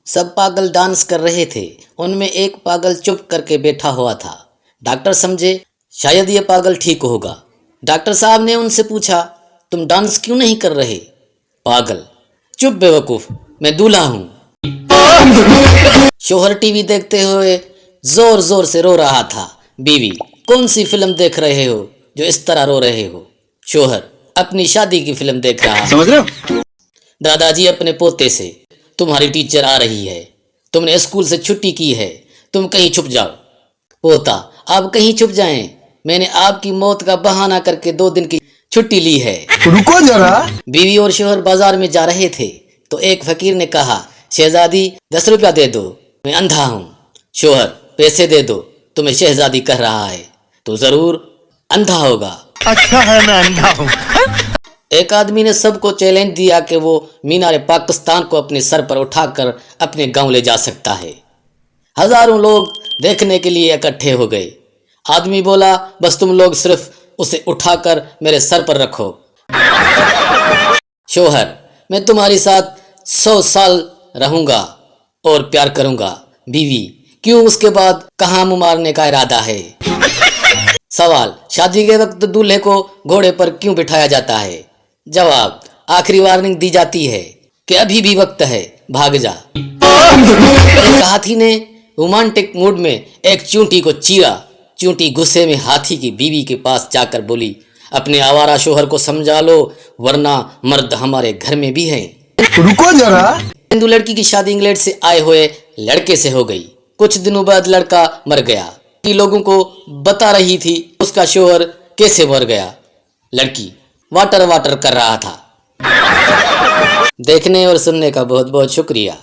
सब पागल डांस कर रहे थे। उनमें एक पागल चुप करके बैठा हुआ था। डॉक्टर समझे शायद ये पागल ठीक होगा। डॉक्टर साहब ने उनसे पूछा, तुम डांस क्यों नहीं कर रहे? पागल, चुप बेवकूफ, मैं दूल्हा हूँ। शोहर टीवी देखते हुए जोर जोर से रो रहा था। बीवी, कौन सी फिल्म देख रहे हो जो इस तरह रो रहे हो? शोहर, अपनी शादी की फिल्म देख रहा है। समझ रहे हो? दादाजी अपने पोते से, तुम्हारी टीचर आ रही है, तुमने स्कूल से छुट्टी की है, तुम कहीं छुप जाओ। पोता, आप कहीं छुप जाएं, मैंने आपकी मौत का बहाना करके 2 दिन की छुट्टी ली है। रुको जरा। बीवी और शोहर बाजार में जा रहे थे तो एक फकीर ने कहा, शहजादी 10 रुपया दे दो, मैं अंधा हूँ। शोहर, पैसे दे दो, तुम्हें शहजादी कह रहा है तो जरूर अंधा होगा। अच्छा है मैं अंधा हूँ। एक आदमी ने सबको चैलेंज दिया कि वो मीनार पाकिस्तान को अपने सर पर उठाकर अपने गांव ले जा सकता है। हजारों लोग देखने के लिए इकट्ठे हो गए। आदमी बोला, बस तुम लोग सिर्फ उसे उठाकर मेरे सर पर रखो। शोहर, मैं तुम्हारे साथ 100 साल रहूंगा और प्यार करूंगा। बीवी, क्यों, उसके बाद कहाँ मुँह मारने का इरादा है? सवाल, शादी के वक्त दूल्हे को घोड़े पर क्यों बिठाया जाता है? जवाब, आखिरी वार्निंग दी जाती है कि अभी भी वक्त है, भाग जा। एक हाथी ने रोमांटिक मूड में एक चींटी को चीरा। चींटी गुस्से में हाथी की बीवी के पास जाकर बोली, अपने आवारा शोहर को समझा लो वरना मर्द हमारे घर में भी हैं। रुको जरा। हिंदू लड़की की शादी इंग्लैंड से आए हुए लड़के से हो गई। कुछ दिनों बाद लड़का मर गया। लड़की लोगों को बता रही थी उसका शोहर कैसे मर गया। लड़की वाटर वाटर कर रहा था। देखने और सुनने का बहुत बहुत शुक्रिया।